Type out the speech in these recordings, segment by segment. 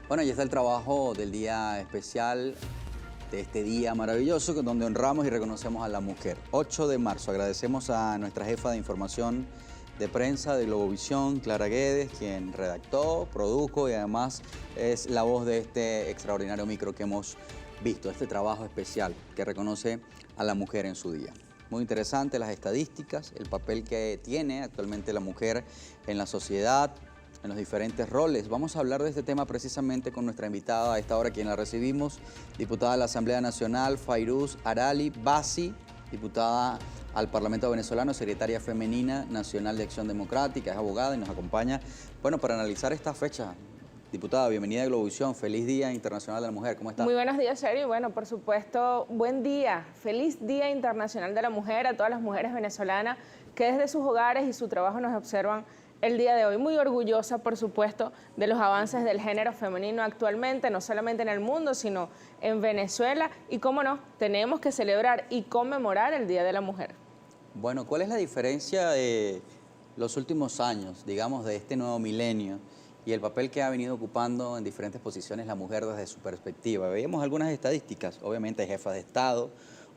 Bueno, ya está el trabajo del día especial, de este día maravilloso, donde honramos y reconocemos a la mujer. 8 de marzo, agradecemos a nuestra jefa de información de prensa de Globovisión, Clara Guedes, quien redactó, produjo y además es la voz de este extraordinario micro que hemos visto, este trabajo especial que reconoce a la mujer en su día. Muy interesante las estadísticas, el papel que tiene actualmente la mujer en la sociedad, en los diferentes roles. Vamos a hablar de este tema precisamente con nuestra invitada a esta hora, quien la recibimos, diputada de la Asamblea Nacional, Fairuz Arali Basi, diputada al Parlamento venezolano, secretaria femenina nacional de Acción Democrática, es abogada y nos acompaña, bueno, para analizar esta fecha. Diputada, bienvenida a Globovisión, feliz Día Internacional de la Mujer, ¿cómo está? Muy buenos días, Sergio. Bueno, por supuesto, buen día, feliz Día Internacional de la Mujer a todas las mujeres venezolanas que desde sus hogares y su trabajo nos observan el día de hoy. Muy orgullosa, por supuesto, de los avances del género femenino actualmente, no solamente en el mundo, sino en Venezuela. Y cómo no, tenemos que celebrar y conmemorar el Día de la Mujer. Bueno, ¿cuál es la diferencia de los últimos años, digamos, de este nuevo milenio y el papel que ha venido ocupando en diferentes posiciones la mujer desde su perspectiva? Veíamos algunas estadísticas, obviamente hay jefas de Estado,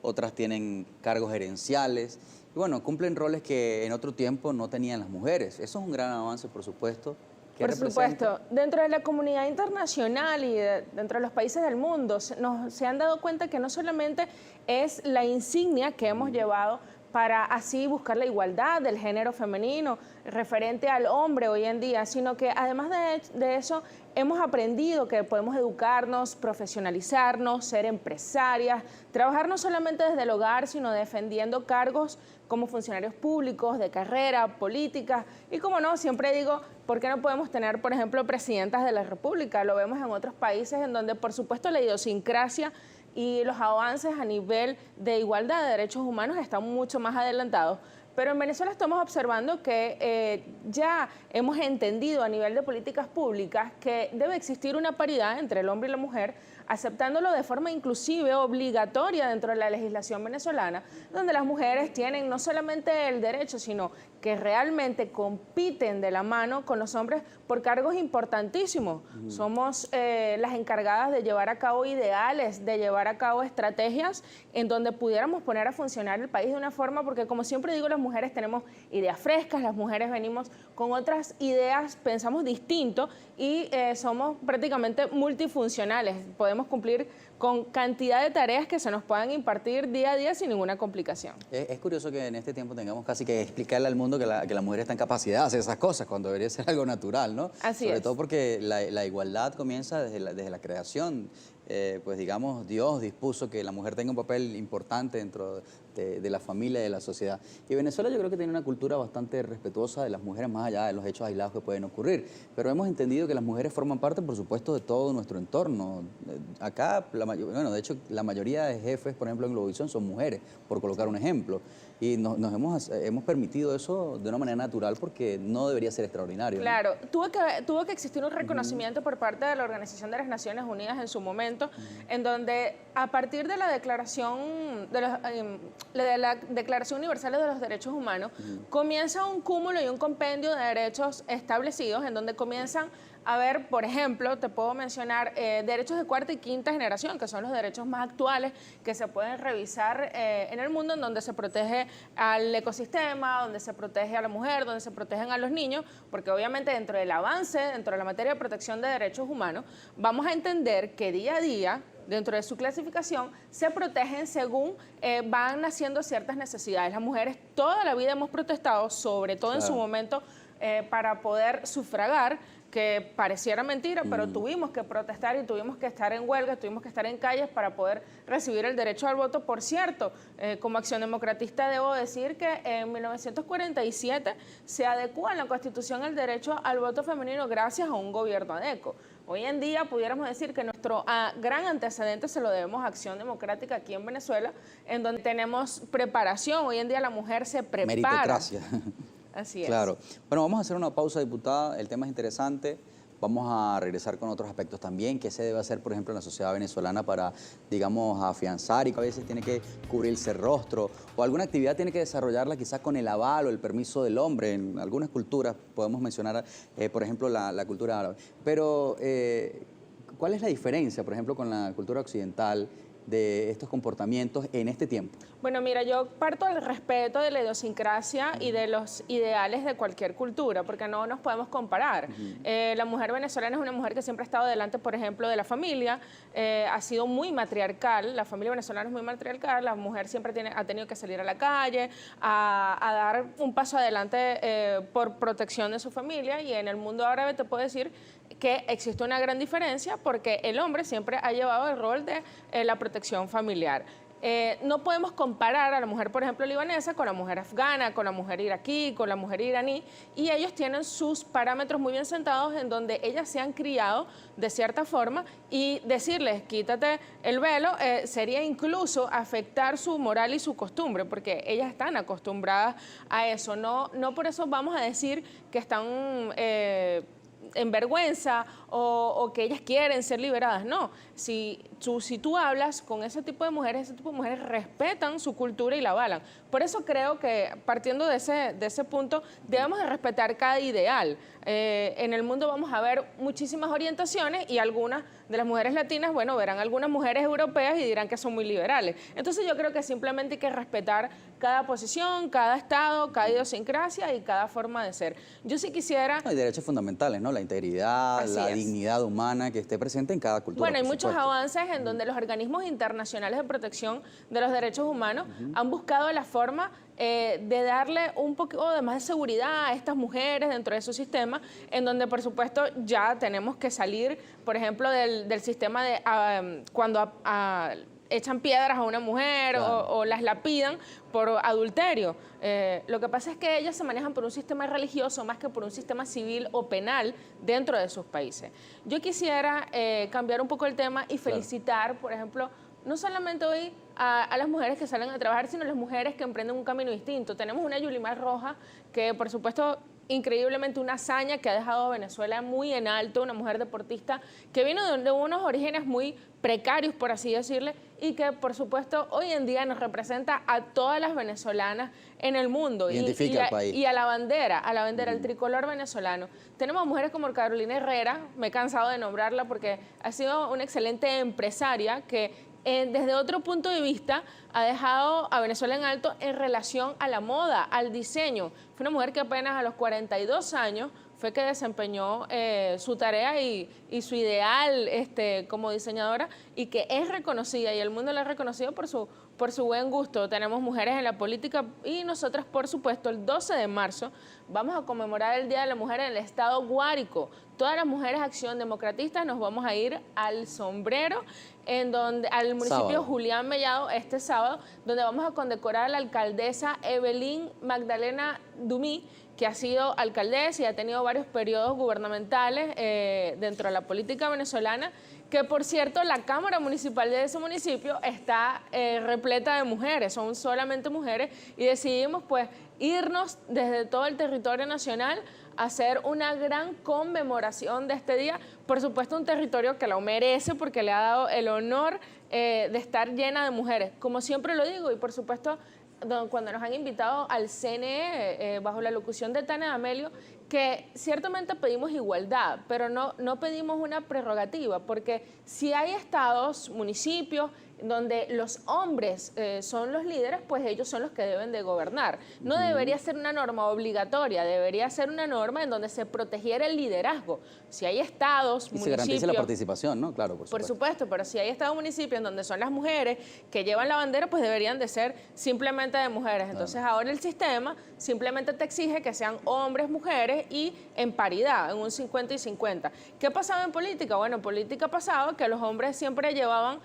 otras tienen cargos gerenciales, y bueno, cumplen roles que en otro tiempo no tenían las mujeres. Eso es un gran avance, por supuesto. Por supuesto, dentro de la comunidad internacional y dentro de los países del mundo se han dado cuenta que no solamente es la insignia que hemos llevado para así buscar la igualdad del género femenino referente al hombre hoy en día, sino que además de eso hemos aprendido que podemos educarnos, profesionalizarnos, ser empresarias, trabajar no solamente desde el hogar, sino defendiendo cargos como funcionarios públicos, de carrera, política, y como no, siempre digo, ¿por qué no podemos tener, por ejemplo, presidentas de la República? Lo vemos en otros países en donde, por supuesto, la idiosincrasia y los avances a nivel de igualdad de derechos humanos están mucho más adelantados. Pero en Venezuela estamos observando que ya hemos entendido a nivel de políticas públicas que debe existir una paridad entre el hombre y la mujer, aceptándolo de forma inclusive obligatoria dentro de la legislación venezolana, donde las mujeres tienen no solamente el derecho, sino que realmente compiten de la mano con los hombres por cargos importantísimos. Somos las encargadas de llevar a cabo ideales, de llevar a cabo estrategias en donde pudiéramos poner a funcionar el país de una forma, porque como siempre digo, las mujeres tenemos ideas frescas, las mujeres venimos con otras ideas, pensamos distinto y somos prácticamente multifuncionales. Podemos cumplir con cantidad de tareas que se nos puedan impartir día a día sin ninguna complicación. Es curioso que en este tiempo tengamos casi que explicarle al mundo que la mujer está en capacidad de hacer esas cosas, cuando debería ser algo natural, ¿no? Así Sobre es. todo porque la igualdad comienza desde la creación. Pues digamos, Dios dispuso que la mujer tenga un papel importante dentro de la familia y de la sociedad. Y Venezuela yo creo que tiene una cultura bastante respetuosa de las mujeres, más allá de los hechos aislados que pueden ocurrir. Pero hemos entendido que las mujeres forman parte, por supuesto, de todo nuestro entorno. Acá, bueno, de hecho, la mayoría de jefes, por ejemplo, en Globovisión son mujeres, por colocar un ejemplo. Y hemos permitido eso de una manera natural porque no debería ser extraordinario, ¿no? Claro, tuvo que existir un reconocimiento por parte de la Organización de las Naciones Unidas en su momento, en donde a partir de la Declaración Universal de los Derechos Humanos, comienza un cúmulo y un compendio de derechos establecidos en donde comienzan a ver, por ejemplo, te puedo mencionar derechos de cuarta y quinta generación, que son los derechos más actuales que se pueden revisar en el mundo, en donde se protege al ecosistema, donde se protege a la mujer, donde se protegen a los niños, porque obviamente dentro del avance, dentro de la materia de protección de derechos humanos, vamos a entender que día a día, dentro de su clasificación, se protegen según van naciendo ciertas necesidades. Las mujeres toda la vida hemos protestado, sobre todo en su momento, para poder sufragar, que pareciera mentira, pero tuvimos que protestar y tuvimos que estar en huelga, tuvimos que estar en calles para poder recibir el derecho al voto. Por cierto, como Acción Democratista debo decir que en 1947 se adecuó en la Constitución el derecho al voto femenino gracias a un gobierno ADECO. Hoy en día pudiéramos decir que nuestro gran antecedente se lo debemos a Acción Democrática aquí en Venezuela, en donde tenemos preparación. Hoy en día la mujer se prepara. Meritocracia. Así es. Claro. Bueno, vamos a hacer una pausa, diputada. El tema es interesante. Vamos a regresar con otros aspectos también. ¿Qué se debe hacer, por ejemplo, en la sociedad venezolana para, digamos, afianzar y a veces tiene que cubrirse el rostro o alguna actividad tiene que desarrollarla quizás con el aval o el permiso del hombre? En algunas culturas podemos mencionar, por ejemplo, la cultura árabe. Pero ¿Cuál es la diferencia, por ejemplo, con la cultura occidental de estos comportamientos en este tiempo? Bueno, mira, yo parto del respeto de la idiosincrasia y de los ideales de cualquier cultura, porque no nos podemos comparar. La mujer venezolana es una mujer que siempre ha estado delante, por ejemplo, de la familia, ha sido muy matriarcal, la familia venezolana es muy matriarcal, la mujer siempre ha tenido que salir a la calle, a dar un paso adelante por protección de su familia, y en el mundo árabe te puedo decir que existe una gran diferencia porque el hombre siempre ha llevado el rol de la protección familiar. No podemos comparar a la mujer, por ejemplo, libanesa con la mujer afgana, con la mujer iraquí, con la mujer iraní, y ellos tienen sus parámetros muy bien sentados en donde ellas se han criado de cierta forma, y decirles quítate el velo sería incluso afectar su moral y su costumbre, porque ellas están acostumbradas a eso. No por eso vamos a decir que están en vergüenza o que ellas quieren ser liberadas. No, si tú hablas con ese tipo de mujeres respetan su cultura y la avalan. Por eso creo que, partiendo de ese punto, debemos de respetar cada ideal. En el mundo vamos a ver muchísimas orientaciones, y algunas de las mujeres latinas, bueno, verán algunas mujeres europeas y dirán que son muy liberales. Entonces yo creo que simplemente hay que respetar cada posición, cada estado, cada idiosincrasia y cada forma de ser. Yo sí quisiera... Hay derechos fundamentales, ¿no? La integridad, Así la es. dignidad humana que esté presente en cada cultura. Bueno, hay por muchos supuesto. avances en donde los organismos internacionales de protección de los derechos humanos han buscado la forma de darle un poco de más de seguridad a estas mujeres dentro de su sistema, en donde, por supuesto, ya tenemos que salir, por ejemplo, del sistema de cuando echan piedras a una mujer, Claro. o las lapidan por adulterio. Lo que pasa es que ellas se manejan por un sistema religioso más que por un sistema civil o penal dentro de sus países. Yo quisiera cambiar un poco el tema y felicitar, por ejemplo, no solamente hoy a las mujeres que salen a trabajar, sino a las mujeres que emprenden un camino distinto. Tenemos una Yulimar Rojas que, por supuesto, increíblemente una hazaña que ha dejado a Venezuela muy en alto, una mujer deportista que vino de unos orígenes muy precarios, por así decirle, y que, por supuesto, hoy en día nos representa a todas las venezolanas en el mundo. Identifica al país. Y a la bandera, al tricolor venezolano. Tenemos mujeres como Carolina Herrera, me he cansado de nombrarla porque ha sido una excelente empresaria que desde otro punto de vista ha dejado a Venezuela en alto en relación a la moda, al diseño. Fue una mujer que apenas a los 42 años fue que desempeñó su tarea y su ideal como diseñadora, y que es reconocida, y el mundo la ha reconocido por su buen gusto. Tenemos mujeres en la política, y nosotras, por supuesto, el 12 de marzo vamos a conmemorar el Día de la Mujer en el estado Guárico. Todas las mujeres Acción Democratista nos vamos a ir al Sombrero, al municipio Sábado. Julián Mellado, este sábado, donde vamos a condecorar a la alcaldesa Evelyn Magdalena Dumí, que ha sido alcaldesa y ha tenido varios periodos gubernamentales dentro de la política venezolana, que, por cierto, la Cámara Municipal de ese municipio está repleta de mujeres, son solamente mujeres, y decidimos pues irnos desde todo el territorio nacional a hacer una gran conmemoración de este día. Por supuesto, un territorio que lo merece porque le ha dado el honor de estar llena de mujeres, como siempre lo digo, y por supuesto cuando nos han invitado al CNE bajo la locución de Tania D'Amelio, que ciertamente pedimos igualdad, pero no pedimos una prerrogativa, porque si hay estados, municipios, donde los hombres son los líderes, pues ellos son los que deben de gobernar. No debería ser una norma obligatoria, debería ser una norma en donde se protegiera el liderazgo. Si hay estados, Y municipios... se garantice la participación, ¿no? Claro, Por supuesto, pero si hay estados, municipios en donde son las mujeres que llevan la bandera, pues deberían de ser simplemente de mujeres. Entonces ahora el sistema simplemente te exige que sean hombres, mujeres y en paridad, en un 50 y 50. ¿Qué pasaba en política? Bueno, en política pasaba que los hombres siempre llevaban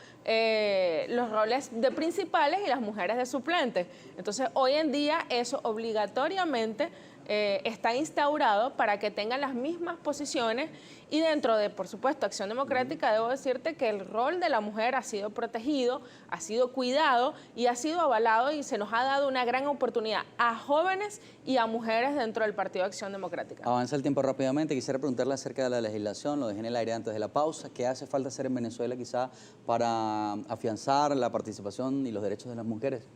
los roles de principales y las mujeres de suplentes. Entonces hoy en día eso obligatoriamente está instaurado para que tengan las mismas posiciones, y dentro de, por supuesto, Acción Democrática, debo decirte que el rol de la mujer ha sido protegido, ha sido cuidado y ha sido avalado, y se nos ha dado una gran oportunidad a jóvenes y a mujeres dentro del Partido Acción Democrática. Avanza el tiempo rápidamente. Quisiera preguntarle acerca de la legislación, lo dejé en el aire antes de la pausa. ¿Qué hace falta hacer en Venezuela quizá para afianzar la participación y los derechos de las mujeres?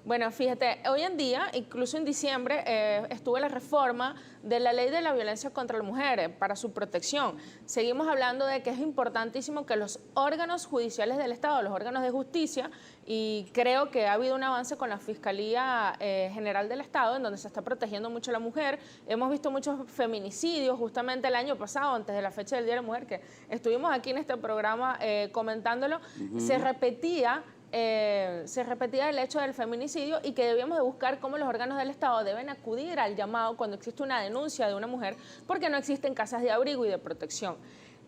Bueno, fíjate, hoy en día, incluso en diciembre, estuvo la reforma de la ley de la violencia contra la mujer para su protección. Seguimos hablando de que es importantísimo que los órganos judiciales del Estado, los órganos de justicia, y creo que ha habido un avance con la Fiscalía General del Estado, en donde se está protegiendo mucho a la mujer. Hemos visto muchos feminicidios, justamente el año pasado, antes de la fecha del Día de la Mujer, que estuvimos aquí en este programa comentándolo, se repetía el hecho del feminicidio y que debíamos de buscar cómo los órganos del Estado deben acudir al llamado cuando existe una denuncia de una mujer porque no existen casas de abrigo y de protección.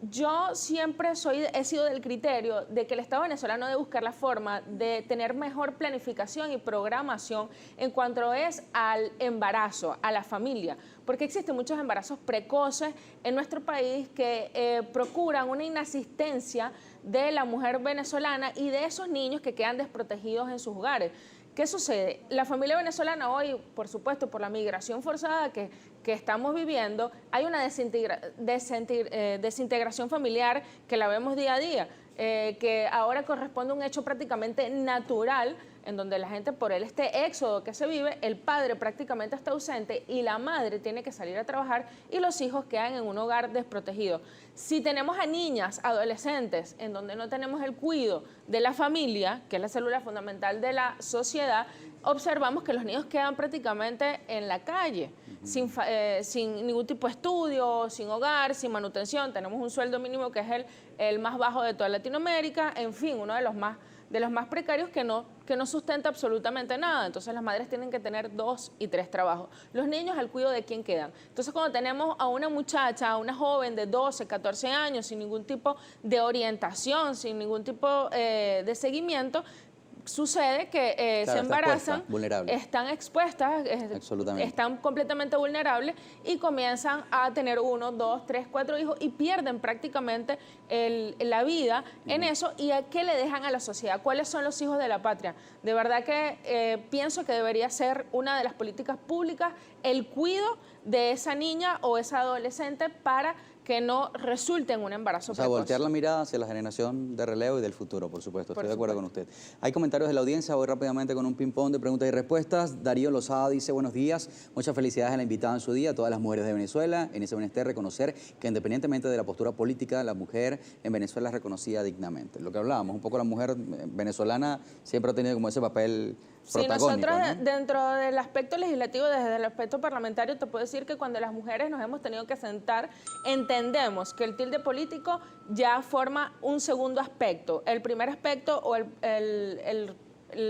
Yo siempre he sido del criterio de que el Estado venezolano debe buscar la forma de tener mejor planificación y programación en cuanto es al embarazo, a la familia, porque existen muchos embarazos precoces en nuestro país que procuran una inasistencia de la mujer venezolana y de esos niños que quedan desprotegidos en sus hogares. ¿Qué sucede? La familia venezolana hoy, por supuesto, por la migración forzada que estamos viviendo, hay una desintegración familiar que la vemos día a día, que ahora corresponde a un hecho prácticamente natural, en donde la gente, por este éxodo que se vive, el padre prácticamente está ausente y la madre tiene que salir a trabajar y los hijos quedan en un hogar desprotegido. Si tenemos a niñas, adolescentes, en donde no tenemos el cuidado de la familia, que es la célula fundamental de la sociedad, observamos que los niños quedan prácticamente en la calle, sin ningún tipo de estudio, sin hogar, sin manutención. Tenemos un sueldo mínimo que es el más bajo de toda Latinoamérica, en fin, uno de los más precarios que no sustenta absolutamente nada. Entonces las madres tienen que tener 2 y 3 trabajos. Los niños al cuidado de quién quedan. Entonces cuando tenemos a una muchacha, a una joven de 12, 14 años, sin ningún tipo de orientación, sin ningún tipo de seguimiento, sucede que Claro, se embarazan, vulnerable. están expuestas, están completamente vulnerables y comienzan a tener 1, 2, 3, 4 hijos y pierden prácticamente la vida en eso. ¿Y a qué le dejan a la sociedad? ¿Cuáles son los hijos de la patria? De verdad que pienso que debería ser una de las políticas públicas el cuidado de esa niña o esa adolescente para que no resulte en un embarazo precoz. Voltear la mirada hacia la generación de relevo y del futuro, por supuesto. Estoy de acuerdo con usted. Hay comentarios de la audiencia. Voy rápidamente con un ping-pong de preguntas y respuestas. Darío Lozada dice, buenos días. Muchas felicidades a la invitada en su día, a todas las mujeres de Venezuela. En ese menester reconocer que independientemente de la postura política, la mujer en Venezuela es reconocida dignamente. Lo que hablábamos, un poco la mujer venezolana siempre ha tenido como ese papel protagónico, nosotros ¿no? Dentro del aspecto legislativo, desde el aspecto parlamentario, te puedo decir que cuando las mujeres nos hemos tenido que sentar, entendemos que el tilde político ya forma un segundo aspecto. El primer aspecto o el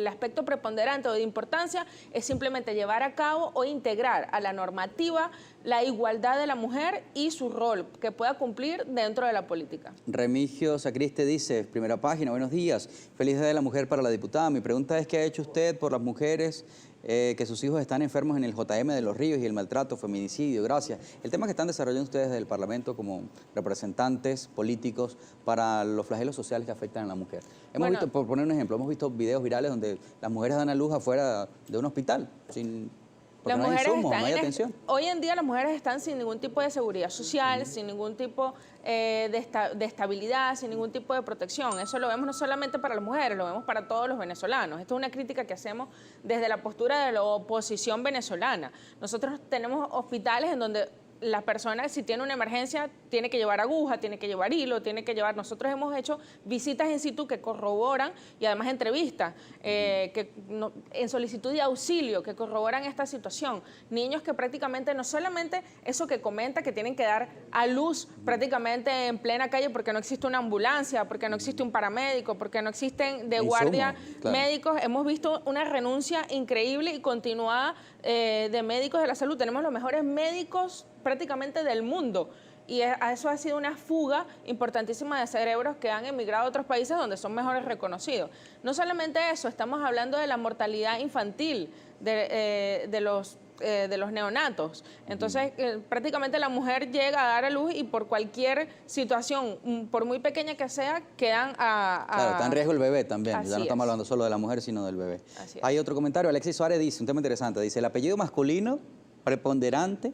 aspecto preponderante o de importancia es simplemente llevar a cabo o integrar a la normativa la igualdad de la mujer y su rol que pueda cumplir dentro de la política. Remigio Sacriste dice, primera página, buenos días, feliz Día de la Mujer para la diputada. Mi pregunta es, ¿qué ha hecho usted por las mujeres que sus hijos están enfermos en el JM de Los Ríos y el maltrato, feminicidio? Gracias. El tema que están desarrollando ustedes desde el Parlamento como representantes políticos para los flagelos sociales que afectan a la mujer. Hemos visto, por poner un ejemplo, hemos visto videos virales donde las mujeres dan a luz afuera de un hospital, porque no hay insumos, no hay atención. Hoy en día las mujeres están sin ningún tipo de seguridad social, sin ningún tipo de estabilidad, sin ningún tipo de protección. Eso lo vemos no solamente para las mujeres, lo vemos para todos los venezolanos. Esto es una crítica que hacemos desde la postura de la oposición venezolana. Nosotros tenemos hospitales en donde la persona, si tiene una emergencia, tiene que llevar aguja, tiene que llevar hilo, tiene que llevar... Nosotros hemos hecho visitas in situ que corroboran y además entrevistas en solicitud de auxilio que corroboran esta situación. Niños que prácticamente no solamente eso que comenta que tienen que dar a luz prácticamente en plena calle porque no existe una ambulancia, porque no existe un paramédico, porque no existen de guardia médicos. Hemos visto una renuncia increíble y continuada de médicos de la salud. Tenemos los mejores médicos prácticamente del mundo y eso ha sido una fuga importantísima de cerebros que han emigrado a otros países donde son mejores reconocidos. No solamente eso, estamos hablando de la mortalidad infantil de los neonatos. Entonces, prácticamente la mujer llega a dar a luz y por cualquier situación, por muy pequeña que sea, quedan Claro, está en riesgo el bebé también. Así ya no estamos es. hablando solo de la mujer, sino del bebé. Así es. Hay otro comentario. Alexis Suárez dice, un tema interesante, dice, el apellido masculino preponderante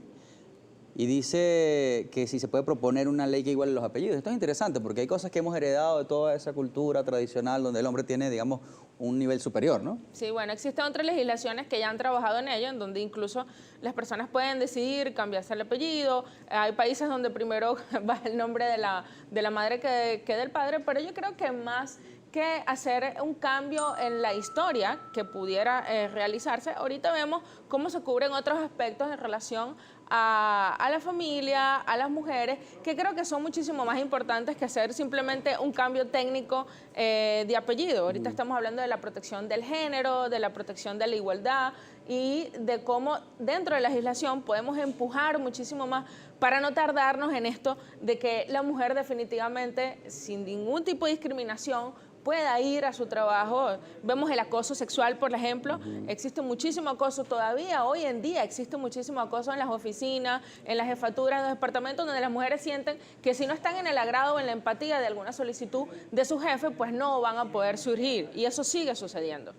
y dice que si se puede proponer una ley que iguale los apellidos. Esto es interesante porque hay cosas que hemos heredado de toda esa cultura tradicional donde el hombre tiene, digamos, un nivel superior, ¿no? Sí, bueno, existen otras legislaciones que ya han trabajado en ello, en donde incluso las personas pueden decidir cambiarse el apellido. Hay países donde primero va el nombre de la madre que del padre, pero yo creo que más que hacer un cambio en la historia que pudiera realizarse, ahorita vemos cómo se cubren otros aspectos en relación a la familia, a las mujeres, que creo que son muchísimo más importantes que hacer simplemente un cambio técnico de apellido. Ahorita estamos hablando de la protección del género, de la protección de la igualdad y de cómo dentro de la legislación podemos empujar muchísimo más para no tardarnos en esto de que la mujer definitivamente, sin ningún tipo de discriminación, pueda ir a su trabajo. Vemos el acoso sexual, por ejemplo. Existe muchísimo acoso todavía. Hoy en día existe muchísimo acoso en las oficinas, en las jefaturas, en los departamentos, donde las mujeres sienten que si no están en el agrado o en la empatía de alguna solicitud de su jefe, pues no van a poder surgir. Y eso sigue sucediendo.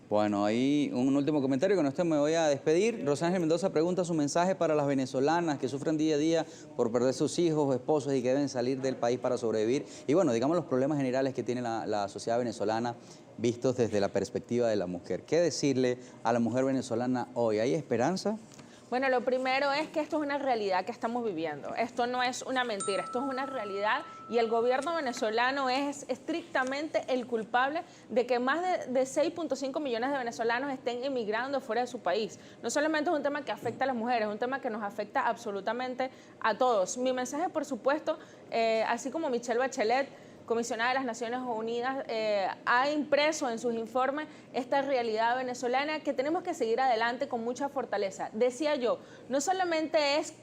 Bueno, ahí un último comentario, con esto me voy a despedir. Rosángel Mendoza pregunta su mensaje para las venezolanas que sufren día a día por perder sus hijos, esposos y que deben salir del país para sobrevivir. Y bueno, digamos los problemas generales que tiene la sociedad venezolana vistos desde la perspectiva de la mujer. ¿Qué decirle a la mujer venezolana hoy? ¿Hay esperanza? Bueno, lo primero es que esto es una realidad que estamos viviendo. Esto no es una mentira, esto es una realidad y el gobierno venezolano es estrictamente el culpable de que más de 6.5 millones de venezolanos estén emigrando fuera de su país. No solamente es un tema que afecta a las mujeres, es un tema que nos afecta absolutamente a todos. Mi mensaje, por supuesto, así como Michelle Bachelet, comisionada de las Naciones Unidas, ha impreso en sus informes esta realidad venezolana que tenemos que seguir adelante con mucha fortaleza. Decía yo, no solamente es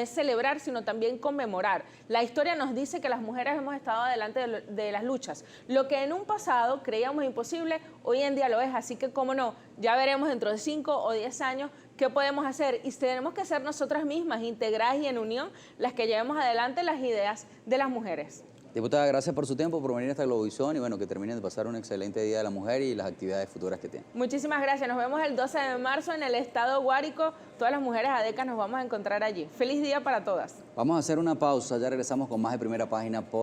celebrar, sino también conmemorar. La historia nos dice que las mujeres hemos estado adelante de las luchas. Lo que en un pasado creíamos imposible, hoy en día lo es, así que cómo no, ya veremos dentro de 5 o 10 años qué podemos hacer y tenemos que ser nosotras mismas, integradas y en unión, las que llevemos adelante las ideas de las mujeres. Diputada, gracias por su tiempo, por venir a esta Globovisión y bueno, que terminen de pasar un excelente Día de la Mujer y las actividades futuras que tienen. Muchísimas gracias. Nos vemos el 12 de marzo en el estado Guárico. Todas las mujeres adecas nos vamos a encontrar allí. Feliz día para todas. Vamos a hacer una pausa, ya regresamos con más de Primera Página por